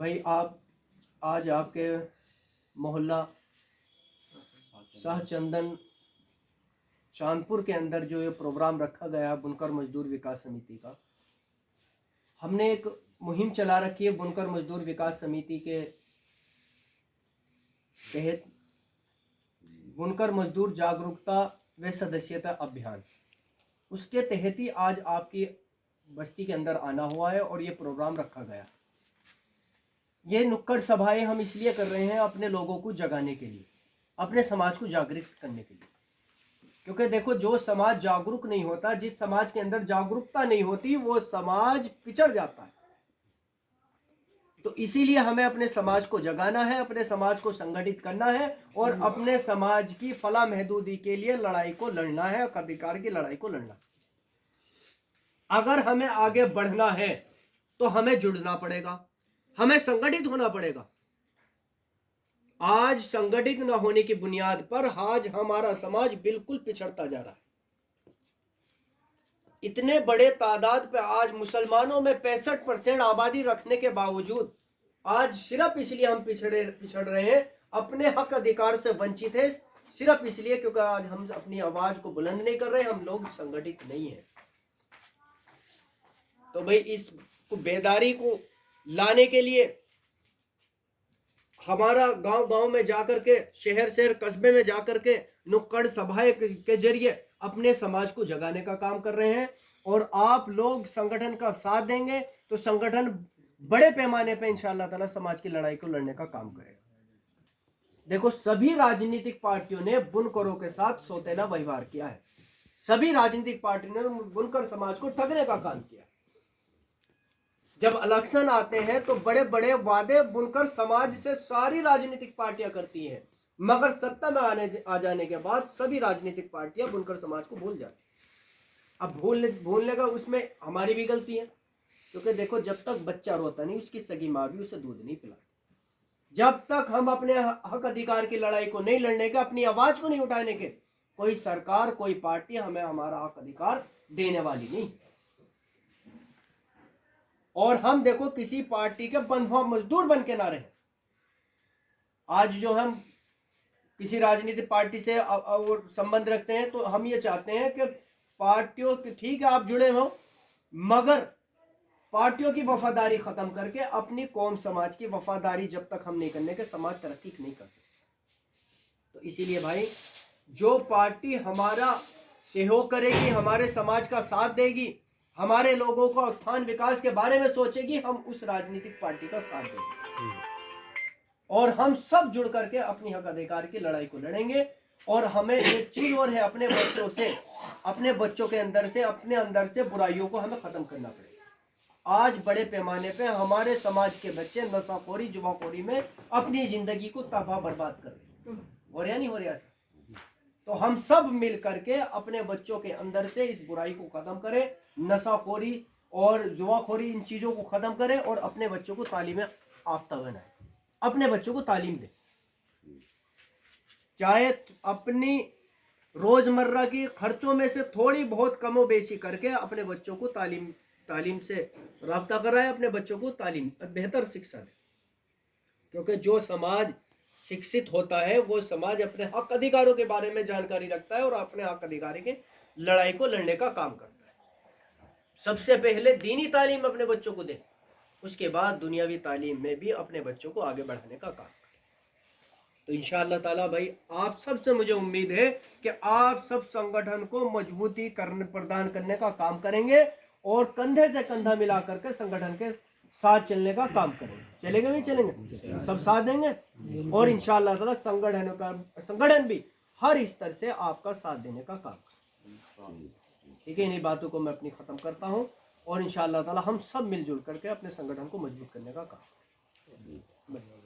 भाई आप आज आपके मोहल्ला शाहचंदन चांदपुर के अंदर जो ये प्रोग्राम रखा गया बुनकर मजदूर विकास समिति का, हमने एक मुहिम चला रखी है बुनकर मजदूर विकास समिति के तहत बुनकर मजदूर जागरूकता व सदस्यता अभियान। उसके तहत ही आज आपकी बस्ती के अंदर आना हुआ है और ये प्रोग्राम रखा गया। ये नुक्कड़ सभाएं हम इसलिए कर रहे हैं अपने लोगों को जगाने के लिए, अपने समाज को जागृत करने के लिए। क्योंकि देखो, जो समाज जागरूक नहीं होता, जिस समाज के अंदर जागरूकता नहीं होती, वो समाज पिछड़ जाता है। तो इसीलिए हमें अपने समाज को जगाना है, अपने समाज को संगठित करना है और अपने समाज की फलाह महदूदी के लिए लड़ाई को लड़ना है, हक अधिकार की लड़ाई को लड़ना। अगर हमें आगे बढ़ना है तो हमें जुड़ना पड़ेगा, हमें संगठित होना पड़ेगा। आज संगठित न होने की बुनियाद पर आज हमारा समाज बिल्कुल पिछड़ता जा रहा है। इतने बड़े तादाद पे आज मुसलमानों में 65% आबादी रखने के बावजूद आज सिर्फ इसलिए हम पिछड़ रहे हैं, अपने हक अधिकार से वंचित है, सिर्फ इसलिए क्योंकि आज हम अपनी आवाज को बुलंद नहीं कर रहे, हम लोग संगठित नहीं है। तो भाई इस बेदारी को लाने के लिए हमारा गांव गांव में जाकर के, शहर शहर कस्बे में जाकर के नुक्कड़ सभाएं के जरिए अपने समाज को जगाने का काम कर रहे हैं। और आप लोग संगठन का साथ देंगे तो संगठन बड़े पैमाने पे इंशाअल्लाह ताला समाज की लड़ाई को लड़ने का काम करेगा। देखो, सभी राजनीतिक पार्टियों ने बुनकरों के साथ सौतेला व्यवहार किया है, सभी राजनीतिक पार्टियों ने बुनकर समाज को ठगने का काम किया। जब इलेक्शन आते हैं तो बड़े बड़े वादे बुनकर समाज से सारी राजनीतिक पार्टियां करती हैं, मगर सत्ता में आ जाने के बाद सभी राजनीतिक पार्टियां बुनकर समाज को भूल जाती। अब भूलने का उसमें हमारी भी गलती है, क्योंकि देखो, जब तक बच्चा रोता नहीं उसकी सगी माँ भी उसे दूध नहीं पिलाती। जब तक हम अपने हक अधिकार की लड़ाई को नहीं लड़ने के, अपनी आवाज को नहीं उठाने के, कोई सरकार कोई पार्टी हमें हमारा हक अधिकार देने वाली नहीं। और हम देखो किसी पार्टी के बंधुआ मजदूर बन के ना रहे। आज जो हम किसी राजनीतिक पार्टी से संबंध रखते हैं तो हम ये चाहते हैं कि पार्टियों की, ठीक है आप जुड़े हो, मगर पार्टियों की वफादारी खत्म करके अपनी कौम समाज की वफादारी जब तक हम नहीं करने के, समाज तरक्की नहीं कर सकता। तो इसीलिए भाई, जो पार्टी हमारा सहयोग करेगी, हमारे समाज का साथ देगी, हमारे लोगों को उत्थान विकास के बारे में सोचेगी, हम उस राजनीतिक पार्टी का साथ देंगे और हम सब जुड़ करके अपनी हक अधिकार की लड़ाई को लड़ेंगे। और हमें एक चीज और है, अपने बच्चों से, अपने बच्चों के अंदर से, अपने अंदर से बुराइयों को हमें खत्म करना पड़ेगा। आज बड़े पैमाने पे हमारे समाज के बच्चे नशाखोरी, जुआखोरी में अपनी जिंदगी को तबाह बर्बाद कर रहे हैं। हो रहा नहीं हो रहा? तो हम सब मिल करके अपने बच्चों के अंदर से इस बुराई को खत्म करें, नशाखोरी और जुआखोरी, इन चीजों को खत्म करें और अपने बच्चों को तालीम याफ्ता बनाएं, अपने बच्चों को तालीम दें। चाहे अपनी रोजमर्रा की खर्चों में से थोड़ी बहुत कमो बेशी करके अपने बच्चों को तालीम से राब्ता कराएं, अपने बच्चों को तालीम, बेहतर शिक्षा दें। क्योंकि जो समाज शिक्षित होता है वो समाज अपने हक अधिकारों के बारे में जानकारी रखता है और अपने हक अधिकार की लड़ाई को लड़ने का काम करता है। सबसे पहले दीनी तालीम अपने बच्चों को दें, उसके बाद दुनियावी तालीम में भी अपने बच्चों को आगे बढ़ाने का काम करें। तो इंशाअल्लाह ताला भाई, आप सबसे मुझे उम्मीद है कि आप सब संगठन को मजबूती प्रदान करने का काम करेंगे और कंधे से कंधा मिला करके संगठन के साथ चलने का काम करेंगे। चलेंगे भी, चलेंगे, सब साथ देंगे और इंशाअल्लाह ताला संगठन भी हर स्तर से आपका साथ देने का काम करेंगे। ठीक है, इन्हीं बातों को मैं अपनी खत्म करता हूँ और इंशाअल्लाह ताला हम सब मिलजुल करके अपने संगठन को मजबूत करने का काम करेंगे।